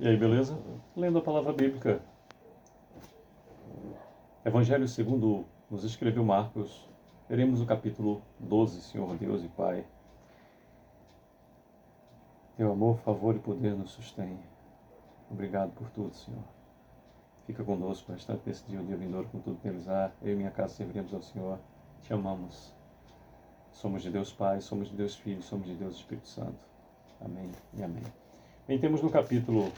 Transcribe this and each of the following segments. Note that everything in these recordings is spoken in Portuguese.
E aí, beleza? Lendo a palavra bíblica. Evangelho segundo nos escreveu Marcos. Veremos o capítulo 12, Senhor Deus e Pai. Teu amor, favor e poder nos sustém. Obrigado por tudo, Senhor. Fica conosco nesse dia, o dia vindouro, com tudo neles há. Eu e minha casa serviremos ao Senhor. Te amamos. Somos de Deus Pai, somos de Deus Filho, somos de Deus Espírito Santo. Amém e amém. Bem, temos no capítulo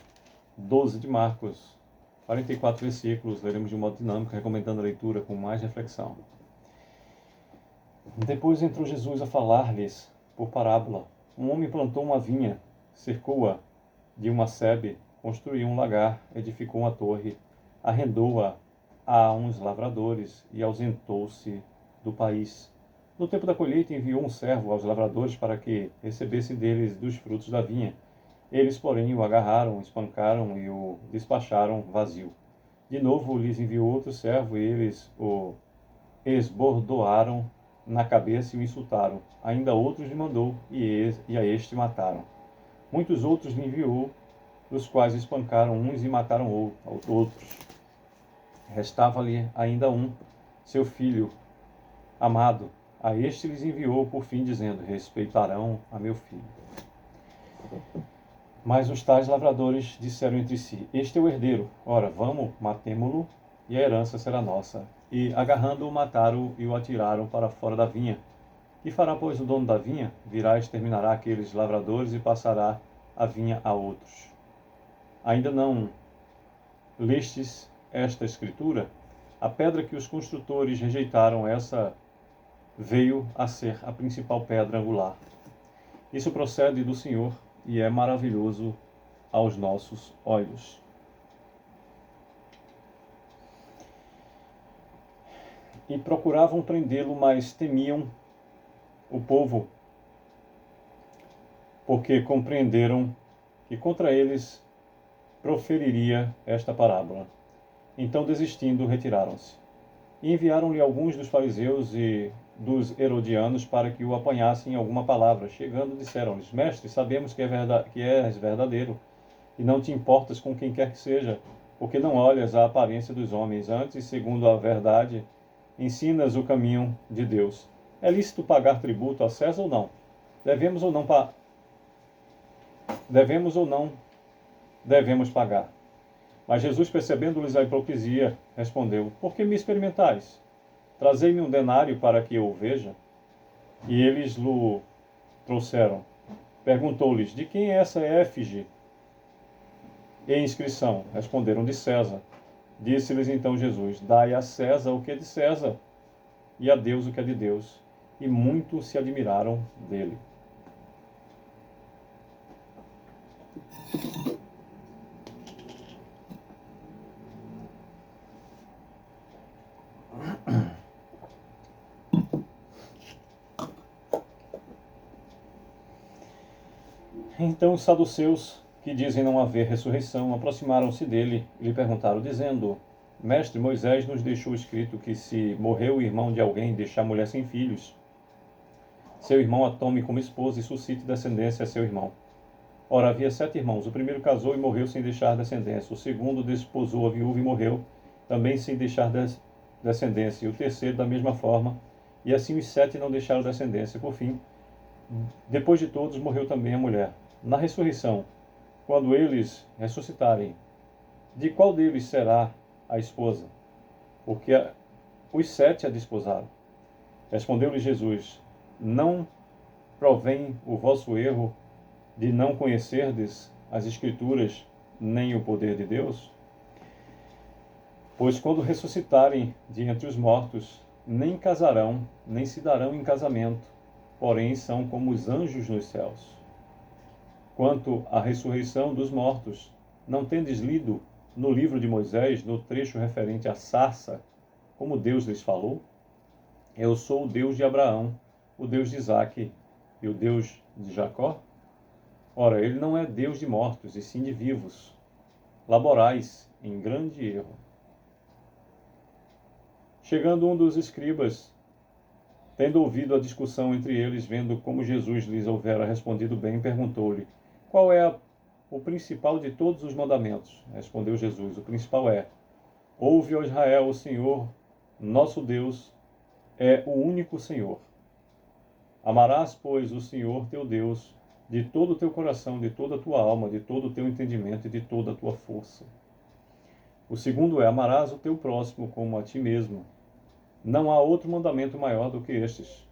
12 de Marcos, 44 versículos, leremos de um modo dinâmico, recomendando a leitura com mais reflexão. Depois entrou Jesus a falar-lhes por parábola. Um homem plantou uma vinha, cercou-a de uma sebe, construiu um lagar, edificou uma torre, arrendou-a a uns lavradores e ausentou-se do país. No tempo da colheita enviou um servo aos lavradores para que recebessem deles dos frutos da vinha. Eles, porém, o agarraram, espancaram e o despacharam vazio. De novo lhes enviou outro servo e eles o esbordoaram na cabeça e o insultaram. Ainda outros lhe mandou e a este mataram. Muitos outros lhe enviou, dos quais espancaram uns e mataram outros. Restava-lhe ainda um, seu filho amado. A este lhes enviou por fim, dizendo: respeitarão a meu filho. Mas os tais lavradores disseram entre si: este é o herdeiro, ora, vamos, matemo-lo, e a herança será nossa. E, agarrando-o, mataram-o e o atiraram para fora da vinha. Que fará, pois, o dono da vinha? Virá, exterminará aqueles lavradores e passará a vinha a outros. Ainda não lestes esta escritura? A pedra que os construtores rejeitaram, essa veio a ser a principal pedra angular. Isso procede do Senhor e é maravilhoso aos nossos olhos. E procuravam prendê-lo, mas temiam o povo, porque compreenderam que contra eles proferiria esta parábola. Então, desistindo, retiraram-se. E enviaram-lhe alguns dos fariseus e dos herodianos para que o apanhassem em alguma palavra. Chegando, disseram-lhes: mestre, sabemos que és verdadeiro, e não te importas com quem quer que seja, porque não olhas a aparência dos homens, antes, segundo a verdade, ensinas o caminho de Deus. É lícito pagar tributo a César ou não? Devemos ou não devemos pagar? Mas Jesus, percebendo-lhes a hipocrisia, respondeu: por que me experimentais? Trazei-me um denário para que eu o veja. E eles lhe trouxeram. Perguntou-lhes: de quem é essa éfigie e inscrição? Responderam: de César. Disse-lhes então Jesus: dai a César o que é de César, e a Deus o que é de Deus. E muito se admiraram dele. Então os saduceus, que dizem não haver ressurreição, aproximaram-se dele e lhe perguntaram, dizendo: mestre, Moisés nos deixou escrito que se morreu o irmão de alguém, deixar a mulher sem filhos, seu irmão a tome como esposa e suscite descendência a seu irmão. Ora, havia 7 irmãos. O primeiro casou e morreu sem deixar descendência. O segundo desposou a viúva e morreu, também sem deixar descendência. E o terceiro, da mesma forma. E assim os 7 não deixaram descendência. Por fim, depois de todos, morreu também a mulher. Na ressurreição, quando eles ressuscitarem, de qual deles será a esposa? Porque os 7 a desposaram. Respondeu-lhe Jesus: não provém o vosso erro de não conhecerdes as Escrituras nem o poder de Deus? Pois quando ressuscitarem de entre os mortos, nem casarão, nem se darão em casamento, porém são como os anjos nos céus. Quanto à ressurreição dos mortos, não tendes lido no livro de Moisés, no trecho referente à sarça, como Deus lhes falou? Eu sou o Deus de Abraão, o Deus de Isaque e o Deus de Jacó? Ora, ele não é Deus de mortos, e sim de vivos. Laborais em grande erro. Chegando um dos escribas, tendo ouvido a discussão entre eles, vendo como Jesus lhes houvera respondido bem, perguntou-lhe: qual é a o principal de todos os mandamentos? Respondeu Jesus. O principal é: ouve, ó Israel, o Senhor, nosso Deus, é o único Senhor. Amarás, pois, o Senhor teu Deus de todo o teu coração, de toda a tua alma, de todo o teu entendimento e de toda a tua força. O segundo é: amarás o teu próximo como a ti mesmo. Não há outro mandamento maior do que estes.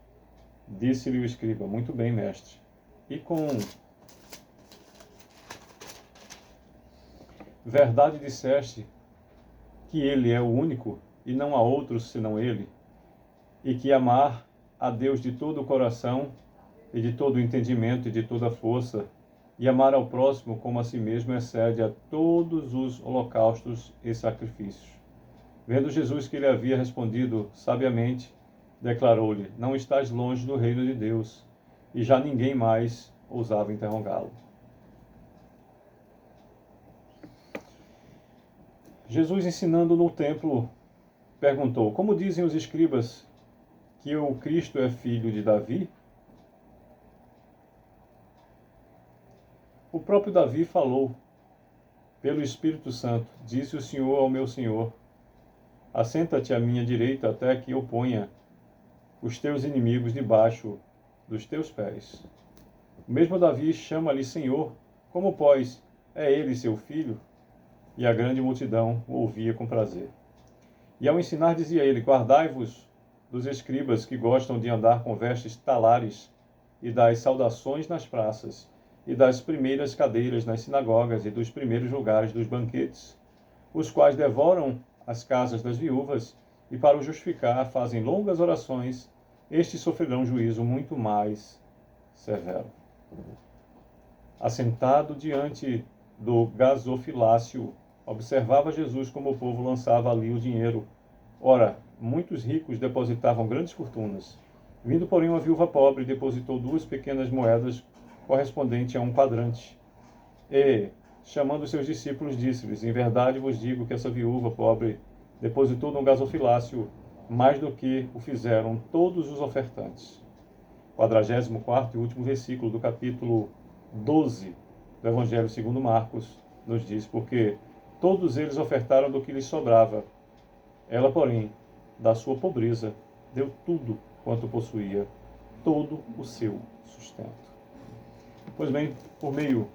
Disse-lhe o escriba: muito bem, mestre. E com verdade disseste que ele é o único e não há outro senão ele, e que amar a Deus de todo o coração e de todo o entendimento e de toda a força, e amar ao próximo como a si mesmo excede a todos os holocaustos e sacrifícios. Vendo Jesus que ele havia respondido sabiamente, declarou-lhe: não estás longe do reino de Deus. E já ninguém mais ousava interrogá-lo. Jesus, ensinando no templo, perguntou: como dizem os escribas que o Cristo é filho de Davi? O próprio Davi falou pelo Espírito Santo: disse o Senhor ao meu Senhor: assenta-te à minha direita até que eu ponha os teus inimigos debaixo dos teus pés. O mesmo Davi chama-lhe Senhor, como, pois, é ele seu filho? E a grande multidão o ouvia com prazer. E ao ensinar dizia ele: guardai-vos dos escribas que gostam de andar com vestes talares e das saudações nas praças, e das primeiras cadeiras nas sinagogas e dos primeiros lugares dos banquetes, os quais devoram as casas das viúvas e, para o justificar, fazem longas orações. Estes sofrerão juízo muito mais severo. Assentado diante do gasofilácio, observava Jesus como o povo lançava ali o dinheiro. Ora, muitos ricos depositavam grandes fortunas. Vindo, porém, uma viúva pobre, depositou 2 pequenas moedas correspondentes a um quadrante. E, chamando seus discípulos, disse-lhes: em verdade vos digo que essa viúva pobre depositou no gasofilácio mais do que o fizeram todos os ofertantes. 44º e último versículo do capítulo 12 do Evangelho segundo Marcos nos diz: porque todos eles ofertaram do que lhes sobrava. Ela, porém, da sua pobreza, deu tudo quanto possuía, todo o seu sustento. Pois bem, por meio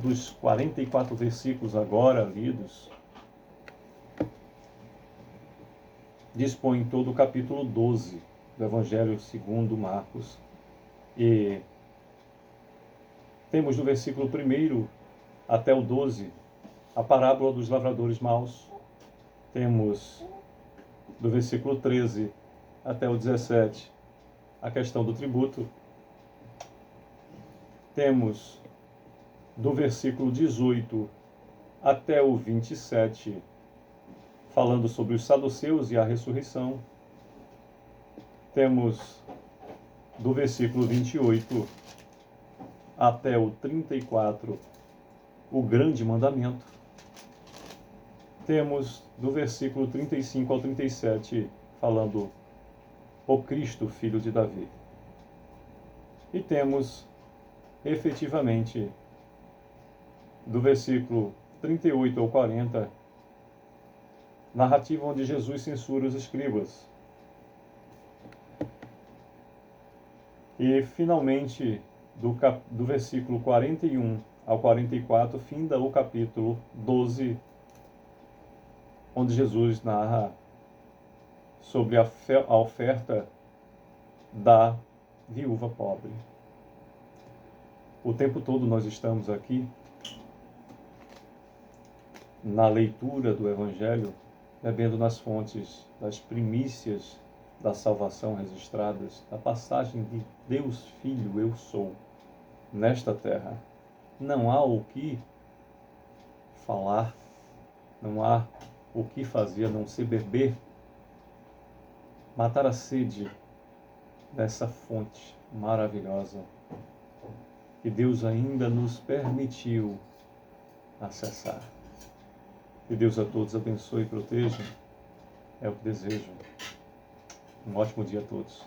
dos 44 versículos agora lidos, dispõe todo o capítulo 12 do Evangelho segundo Marcos. E temos do versículo 1 até o 12 a parábola dos lavradores maus. Temos do versículo 13 até o 17 a questão do tributo. Temos do versículo 18 até o 27 falando sobre os saduceus e a ressurreição. Temos do versículo 28 até o 34 o grande mandamento. Temos do versículo 35 ao 37 falando o Cristo, filho de Davi. E temos efetivamente do versículo 38 ao 40 narrativa onde Jesus censura os escribas. E finalmente do versículo 41 ao 44 finda o capítulo 12, onde Jesus narra sobre a oferta da viúva pobre. O tempo todo nós estamos aqui na leitura do Evangelho, bebendo nas fontes das primícias da salvação registradas, da passagem de Deus Filho, eu sou, nesta terra. Não há o que falar, não há o que fazer a não ser beber, matar a sede dessa fonte maravilhosa que Deus ainda nos permitiu acessar. Que Deus a todos abençoe e proteja. É o que desejo. Um ótimo dia a todos.